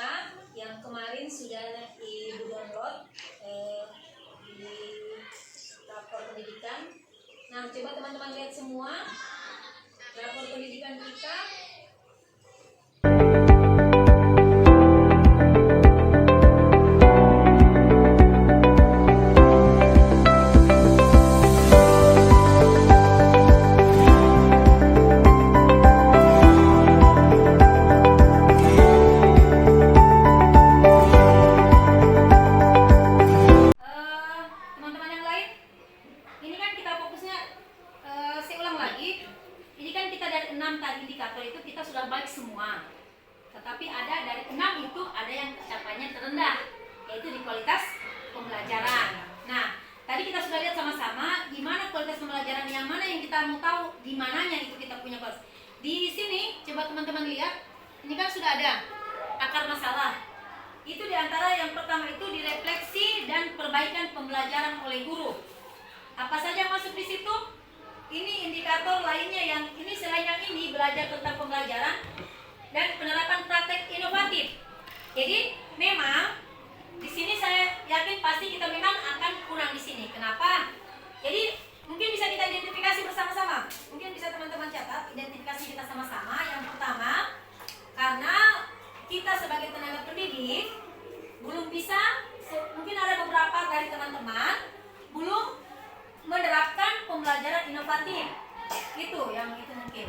kita yang kemarin sudah di-download di rapor pendidikan. Nah, coba teman-teman lihat semua rapor pendidikan kita. Indikator itu kita sudah baik semua, tetapi ada dari 6 itu ada yang capaiannya terendah, yaitu di kualitas pembelajaran. Nah, tadi kita sudah lihat sama-sama gimana kualitas pembelajaran, yang mana yang kita mau tahu di mananya itu kita punya kualitas. Di sini coba teman-teman lihat, ini kan sudah ada akar masalah. Itu diantara yang pertama itu direfleksi dan perbaikan pembelajaran oleh guru. Apa saja masuk di situ? Ini indikator lainnya yang ini selain yang ini belajar tentang pembelajaran dan penerapan praktek inovatif. Jadi memang di sini saya yakin pasti kita memang akan kurang di sini. Kenapa? Jadi mungkin bisa kita identifikasi bersama-sama. Mungkin bisa teman-teman catat identifikasi kita sama-sama. Yang pertama, karena kita sebagai tenaga pendidik belum bisa, mungkin ada beberapa dari teman-teman belum menerapkan pembelajaran inovatif. Itu yang itu mungkin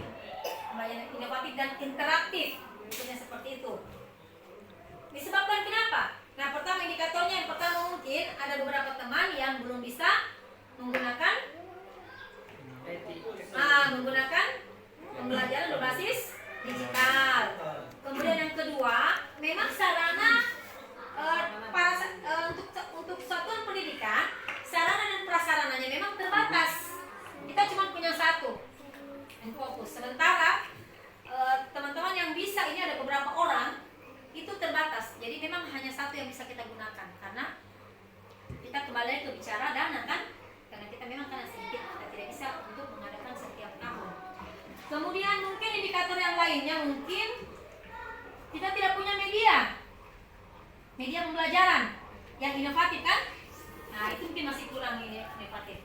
pembelajaran inovatif dan interaktif, mungkinnya seperti itu. Disebabkan kenapa? Nah, pertama indikatornya yang pertama mungkin ada beberapa teman yang belum bisa menggunakan pembelajaran berbasis digital. Kemudian yang kedua, memang sarana untuk satuan pendidikan, sarana dan prasarananya memang terbatas. Kita cuma punya satu yang fokus. Sementara teman-teman yang bisa ini ada beberapa orang itu terbatas. Jadi memang hanya satu yang bisa kita gunakan, karena kita kembali ke bicara dana kan, karena kita memang karena sedikit kita tidak bisa untuk mengadakan setiap tahun. Kemudian mungkin indikator yang lainnya mungkin kita tidak punya media pembelajaran yang inovatif kan. Nah, itu mungkin masih kurang ini inovatif.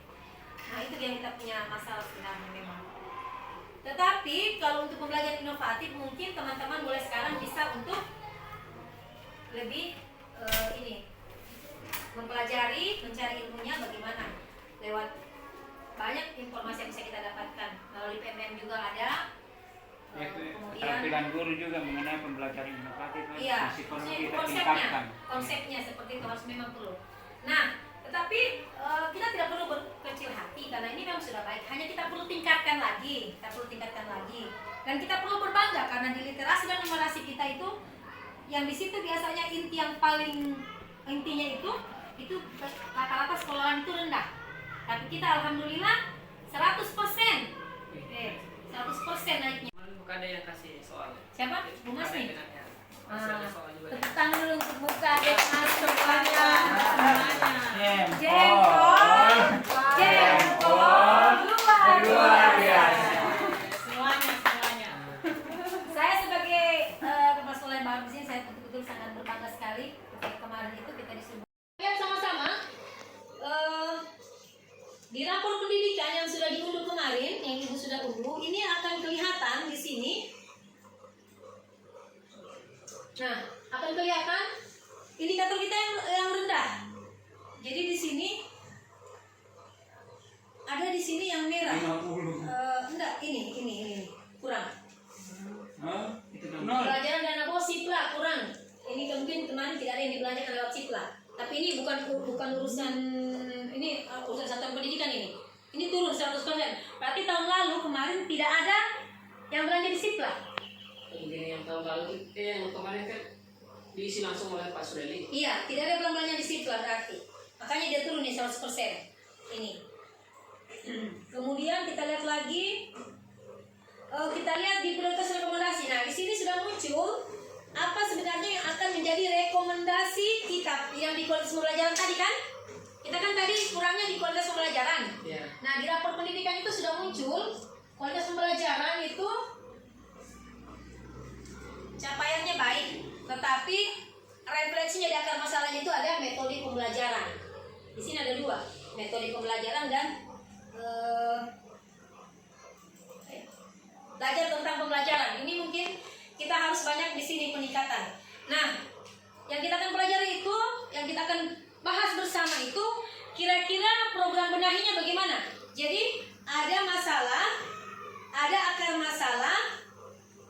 Nah, itu yang kita punya masalah sebenarnya memang. Tetapi kalau untuk pembelajaran inovatif mungkin teman-teman mulai sekarang bisa untuk lebih mempelajari, mencari ilmunya bagaimana lewat banyak informasi yang bisa kita dapatkan melalui PMM juga ada. Kemudian keterampilan guru juga mengenai pembelajaran inovatif. Iya, kita tingkatkan. Konsepnya seperti itu harus memang perlu. Nah, tetapi kita tidak perlu berkecil hati karena ini memang sudah baik. Hanya kita perlu tingkatkan lagi, dan kita perlu berbangga karena di literasi dan numerasi kita itu, yang di situ biasanya inti yang paling intinya itu rata-rata sekolahan itu rendah. Tapi kita alhamdulillah 100%, 100% naiknya. Bukan ada yang kasih soal. Siapa? Bu Mas nih. Tepuk tangan dulu untuk buka adik Mas semuanya. Jempol luar biasa. Semuanya. Saya sebagai kepala sekolah yang baru di sini, saya betul-betul sangat berbangga sekali. Kemarin itu kita disuruh lihat sama-sama di rapor pendidikan yang sudah diunduh kemarin, yang Ibu sudah unduh, ini akan kelihatan di sini. Nah, akan kelihatan indikator kita yang rendah. Jadi di sini ada di sini yang merah. Enggak, ini kurang. Pelajaran dana bos Sipla kurang. Ini mungkin kemarin tidak ada yang dibelajarkan lewat Sipla. Tapi ini bukan urusan ini urusan satuan pendidikan ini. Ini turun 100%. Berarti tahun lalu kemarin tidak ada yang belanja di Sipla. Yang tahun lalu yang kemarin kan diisi langsung oleh Pak Sudeli. Iya, tidak ada belanja di Sipla berarti. Makanya dia turun nih 100% ini. Kemudian kita lihat lagi, kita lihat di prioritas rekomendasi. Nah, di sini sudah muncul apa sebenarnya yang akan menjadi rekomendasi kita yang di kualitas pembelajaran tadi kan? Kita kan tadi kurangnya di kualitas pembelajaran. Yeah. Nah, di rapor pendidikan itu sudah muncul kualitas pembelajaran itu capaiannya baik, tetapi refleksinya di akar masalahnya itu ada metode pembelajaran. Di sini ada 2, metode pembelajaran dan belajar tentang pembelajaran. Ini mungkin kita harus banyak di sini peningkatan. Nah, yang kita akan pelajari itu, yang kita akan bahas bersama itu, kira-kira program benahinya bagaimana. Jadi ada masalah, ada akar masalah,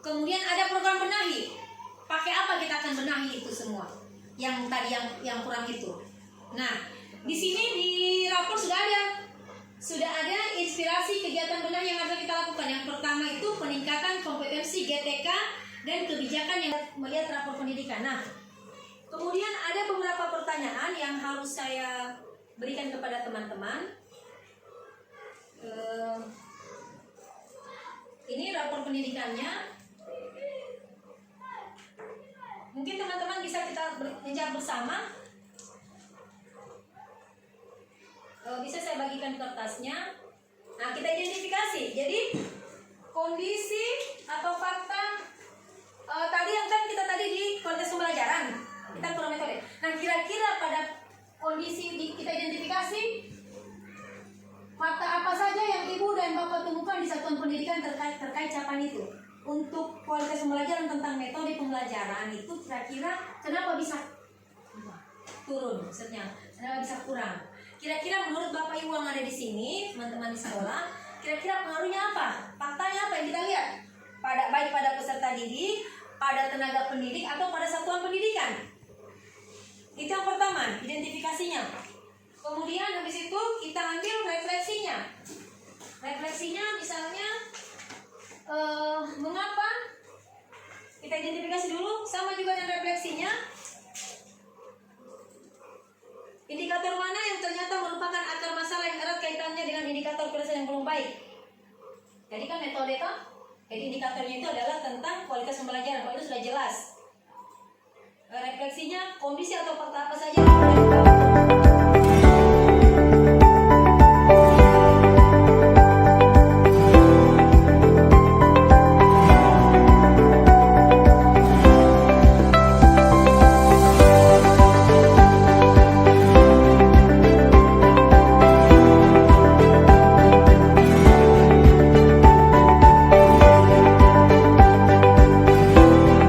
kemudian ada program benahi. Pakai apa kita akan benahi itu semua? Yang tadi yang kurang itu. Nah, di sini di rapor sudah ada inspirasi kegiatan benahi yang harus kita lakukan. Yang pertama itu peningkatan kompetensi GTK dan kebijakan yang melihat rapor pendidikan. Nah, kemudian ada beberapa pertanyaan yang harus saya berikan kepada teman-teman. Ini rapor pendidikannya. Mungkin teman-teman bisa kita menjawab bersama. Bisa saya bagikan kertasnya. Nah, kita identifikasi. Jadi kondisi atau fakta tadi yang kan kita tadi di konteks pembelajaran, kita kurang metode. Nah, kira-kira pada kondisi kita identifikasi fakta apa saja yang ibu dan bapak temukan di satuan pendidikan terkait capaian itu. Untuk kualitas pembelajaran tentang metode pembelajaran itu kira-kira kenapa bisa turun, maksudnya kenapa bisa kurang? Kira-kira menurut bapak ibu yang ada di sini, teman-teman di sekolah, kira-kira pengaruhnya apa? Faktanya apa yang kita lihat? Baik pada peserta didik, pada tenaga pendidik, atau pada satuan pendidikan. Itu yang pertama, identifikasinya. Kemudian habis itu kita ambil refleksinya. Refleksinya misalnya mengapa? Kita identifikasi dulu, sama juga dengan refleksinya. Indikator mana yang ternyata merupakan akar masalah yang erat kaitannya dengan indikator keberhasilan yang belum baik. Jadi kan metode itu, jadi indikatornya itu adalah tentang kualitas pembelajaran. Kalau itu sudah jelas. Refleksinya kondisi atau fakta apa saja